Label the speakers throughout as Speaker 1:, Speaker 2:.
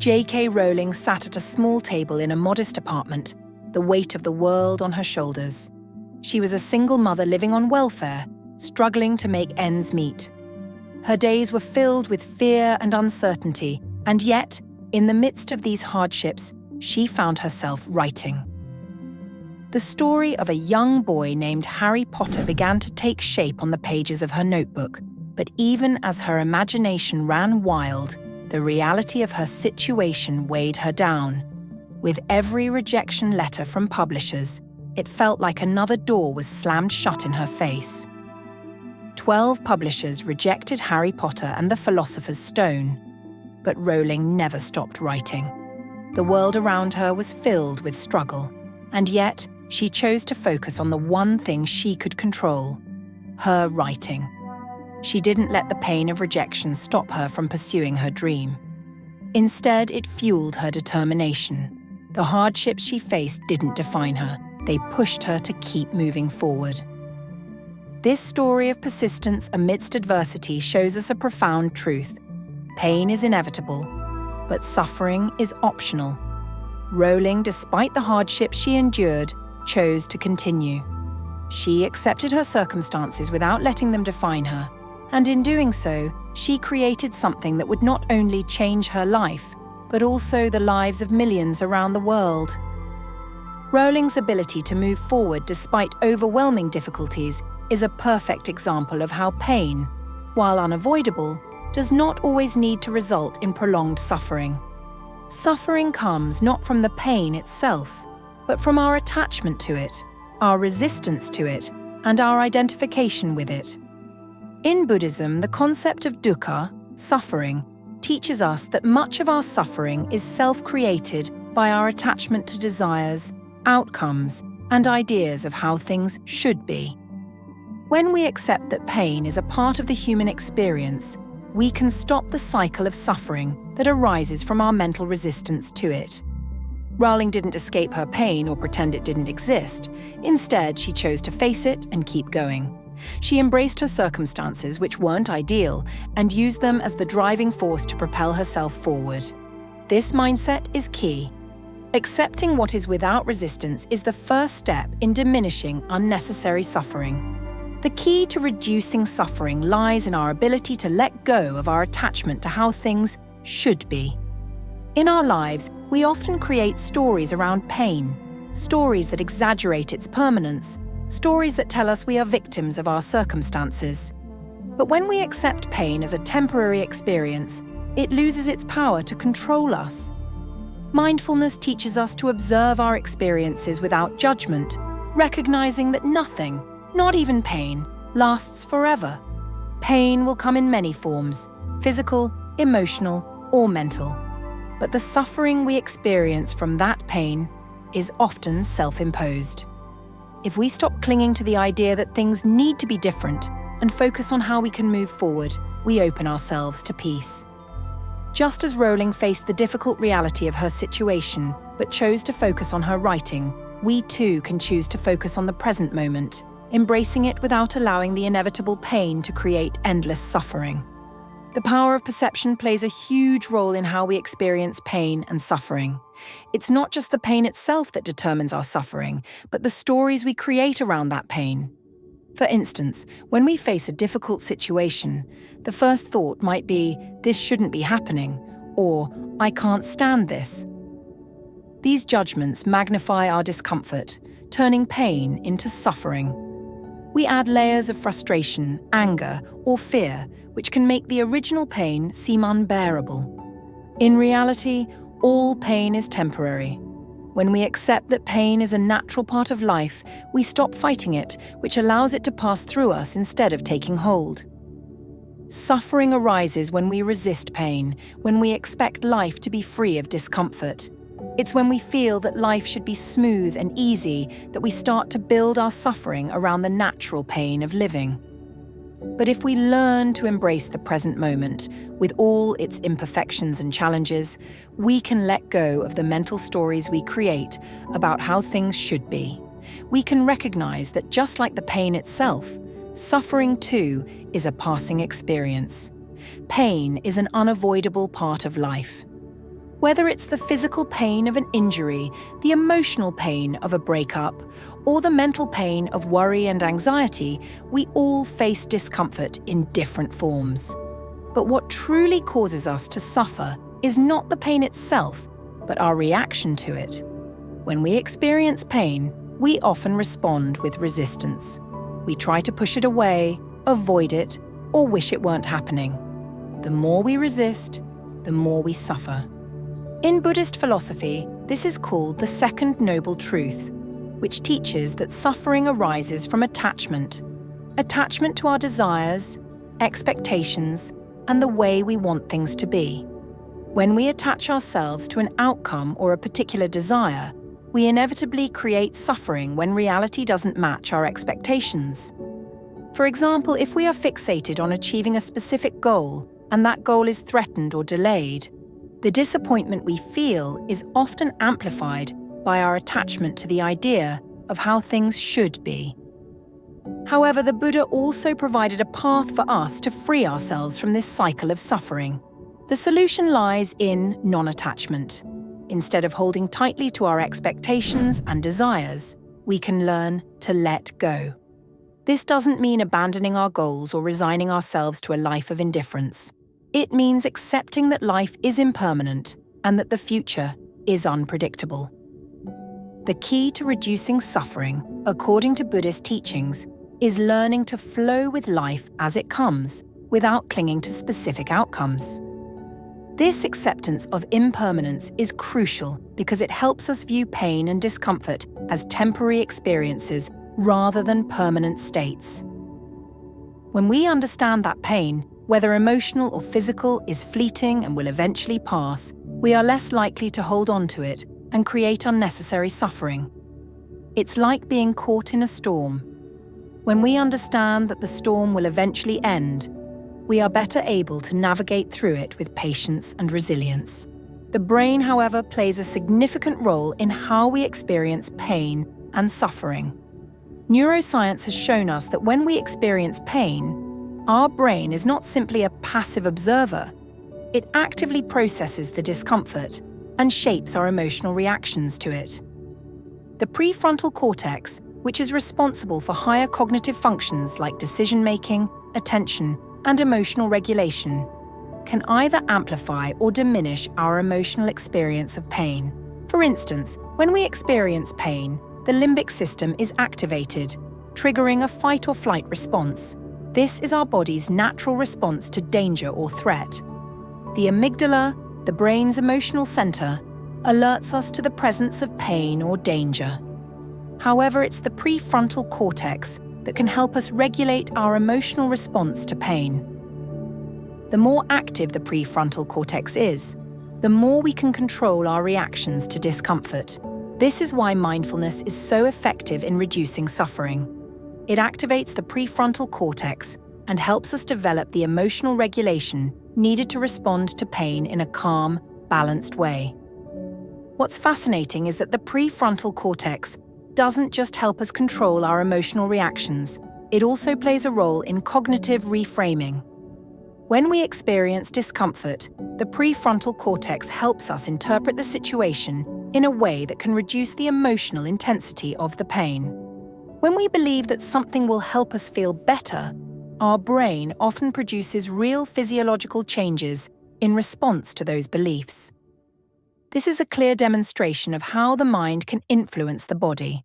Speaker 1: J.K. Rowling sat at a small table in a modest apartment, the weight of the world on her shoulders. She was a single mother living on welfare, struggling to make ends meet. Her days were filled with fear and uncertainty, and yet, in the midst of these hardships, she found herself writing. The story of a young boy named Harry Potter began to take shape on the pages of her notebook, but even as her imagination ran wild, the reality of her situation weighed her down. With every rejection letter from publishers, it felt like another door was slammed shut in her face. 12 publishers rejected Harry Potter and the Philosopher's Stone, but Rowling never stopped writing. The world around her was filled with struggle, and yet she chose to focus on the one thing she could control: her writing. She didn't let the pain of rejection stop her from pursuing her dream. Instead, it fueled her determination. The hardships she faced didn't define her. They pushed her to keep moving forward. This story of persistence amidst adversity shows us a profound truth. Pain is inevitable, but suffering is optional. Rowling, despite the hardships she endured, chose to continue. She accepted her circumstances without letting them define her, and in doing so, she created something that would not only change her life, but also the lives of millions around the world. Rowling's ability to move forward despite overwhelming difficulties is a perfect example of how pain, while unavoidable, does not always need to result in prolonged suffering. Suffering comes not from the pain itself, but from our attachment to it, our resistance to it, and our identification with it. In Buddhism, the concept of dukkha, suffering, teaches us that much of our suffering is self-created by our attachment to desires, outcomes, and ideas of how things should be. When we accept that pain is a part of the human experience, we can stop the cycle of suffering that arises from our mental resistance to it. Rowling didn't escape her pain or pretend it didn't exist. Instead, she chose to face it and keep going. She embraced her circumstances, which weren't ideal, and used them as the driving force to propel herself forward. This mindset is key. Accepting what is without resistance is the first step in diminishing unnecessary suffering. The key to reducing suffering lies in our ability to let go of our attachment to how things should be. In our lives, we often create stories around pain, stories that exaggerate its permanence, stories that tell us we are victims of our circumstances. But when we accept pain as a temporary experience, it loses its power to control us. Mindfulness teaches us to observe our experiences without judgment, recognizing that nothing, not even pain, lasts forever. Pain will come in many forms: physical, emotional, or mental. But the suffering we experience from that pain is often self-imposed. If we stop clinging to the idea that things need to be different and focus on how we can move forward, we open ourselves to peace. Just as Rowling faced the difficult reality of her situation but chose to focus on her writing, we too can choose to focus on the present moment, embracing it without allowing the inevitable pain to create endless suffering. The power of perception plays a huge role in how we experience pain and suffering. It's not just the pain itself that determines our suffering, but the stories we create around that pain. For instance, when we face a difficult situation, the first thought might be, "This shouldn't be happening," or "I can't stand this." These judgments magnify our discomfort, turning pain into suffering. We add layers of frustration, anger, or fear, which can make the original pain seem unbearable. In reality, all pain is temporary. When we accept that pain is a natural part of life, we stop fighting it, which allows it to pass through us instead of taking hold. Suffering arises when we resist pain, when we expect life to be free of discomfort. It's when we feel that life should be smooth and easy that we start to build our suffering around the natural pain of living. But if we learn to embrace the present moment, with all its imperfections and challenges, we can let go of the mental stories we create about how things should be. We can recognize that just like the pain itself, suffering too is a passing experience. Pain is an unavoidable part of life. Whether it's the physical pain of an injury, the emotional pain of a breakup, or the mental pain of worry and anxiety, we all face discomfort in different forms. But what truly causes us to suffer is not the pain itself, but our reaction to it. When we experience pain, we often respond with resistance. We try to push it away, avoid it, or wish it weren't happening. The more we resist, the more we suffer. In Buddhist philosophy, this is called the Second Noble Truth, which teaches that suffering arises from attachment. Attachment to our desires, expectations, and the way we want things to be. When we attach ourselves to an outcome or a particular desire, we inevitably create suffering when reality doesn't match our expectations. For example, if we are fixated on achieving a specific goal and that goal is threatened or delayed, the disappointment we feel is often amplified by our attachment to the idea of how things should be. However, the Buddha also provided a path for us to free ourselves from this cycle of suffering. The solution lies in non-attachment. Instead of holding tightly to our expectations and desires, we can learn to let go. This doesn't mean abandoning our goals or resigning ourselves to a life of indifference. It means accepting that life is impermanent and that the future is unpredictable. The key to reducing suffering, according to Buddhist teachings, is learning to flow with life as it comes, without clinging to specific outcomes. This acceptance of impermanence is crucial because it helps us view pain and discomfort as temporary experiences rather than permanent states. When we understand that pain, whether emotional or physical, is fleeting and will eventually pass, we are less likely to hold on to it and create unnecessary suffering. It's like being caught in a storm. When we understand that the storm will eventually end, we are better able to navigate through it with patience and resilience. The brain, however, plays a significant role in how we experience pain and suffering. Neuroscience has shown us that when we experience pain, our brain is not simply a passive observer. It actively processes the discomfort and shapes our emotional reactions to it. The prefrontal cortex, which is responsible for higher cognitive functions like decision-making, attention, and emotional regulation, can either amplify or diminish our emotional experience of pain. For instance, when we experience pain, the limbic system is activated, triggering a fight or flight response. This is our body's natural response to danger or threat. The amygdala, the brain's emotional center, alerts us to the presence of pain or danger. However, it's the prefrontal cortex that can help us regulate our emotional response to pain. The more active the prefrontal cortex is, the more we can control our reactions to discomfort. This is why mindfulness is so effective in reducing suffering. It activates the prefrontal cortex and helps us develop the emotional regulation needed to respond to pain in a calm, balanced way. What's fascinating is that the prefrontal cortex doesn't just help us control our emotional reactions, it also plays a role in cognitive reframing. When we experience discomfort, the prefrontal cortex helps us interpret the situation in a way that can reduce the emotional intensity of the pain. When we believe that something will help us feel better, our brain often produces real physiological changes in response to those beliefs. This is a clear demonstration of how the mind can influence the body.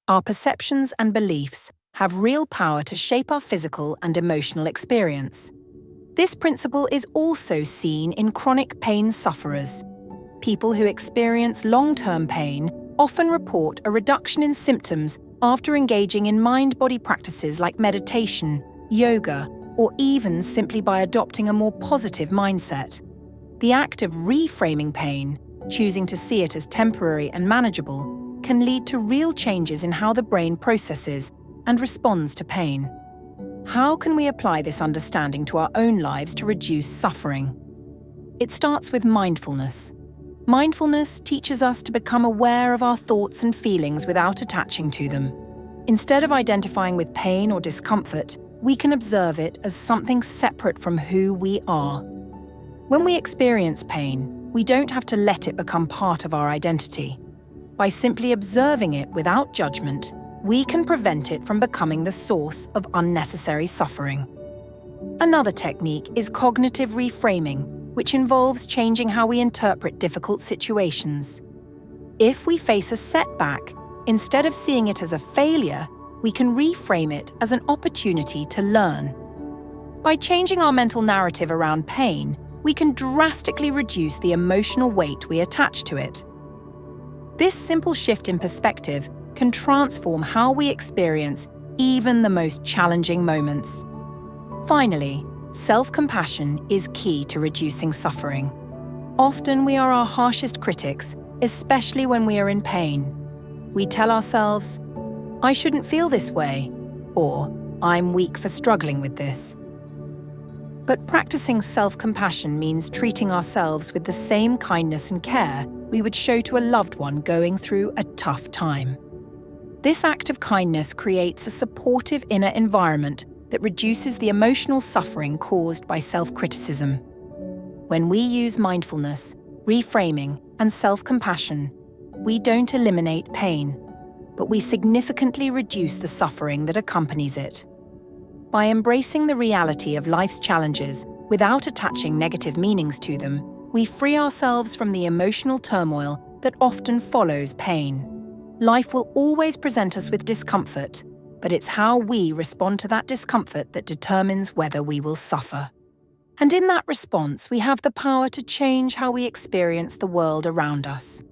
Speaker 1: Our perceptions and beliefs have real power to shape our physical and emotional experience. This principle is also seen in chronic pain sufferers. People who experience long-term pain often report a reduction in symptoms after engaging in mind-body practices like meditation, yoga, or even simply by adopting a more positive mindset. The act of reframing pain, choosing to see it as temporary and manageable, can lead to real changes in how the brain processes and responds to pain. How can we apply this understanding to our own lives to reduce suffering? It starts with mindfulness. Mindfulness teaches us to become aware of our thoughts and feelings without attaching to them. Instead of identifying with pain or discomfort, we can observe it as something separate from who we are. When we experience pain, We don't have to let it become part of our identity. By simply observing it without judgment, we can prevent it from becoming the source of unnecessary suffering. Another technique is cognitive reframing, which involves changing how we interpret difficult situations. If we face a setback, instead of seeing it as a failure, we can reframe it as an opportunity to learn. By changing our mental narrative around pain, we can drastically reduce the emotional weight we attach to it. This simple shift in perspective can transform how we experience even the most challenging moments. Finally, self-compassion is key to reducing suffering. Often we are our harshest critics, especially when we are in pain. We tell ourselves, "I shouldn't feel this way," or "I'm weak for struggling with this." But practicing self-compassion means treating ourselves with the same kindness and care we would show to a loved one going through a tough time. This act of kindness creates a supportive inner environment that reduces the emotional suffering caused by self-criticism. When we use mindfulness, reframing, and self-compassion, we don't eliminate pain, but we significantly reduce the suffering that accompanies it. By embracing the reality of life's challenges without attaching negative meanings to them, we free ourselves from the emotional turmoil that often follows pain. Life will always present us with discomfort, but it's how we respond to that discomfort that determines whether we will suffer. And in that response, we have the power to change how we experience the world around us.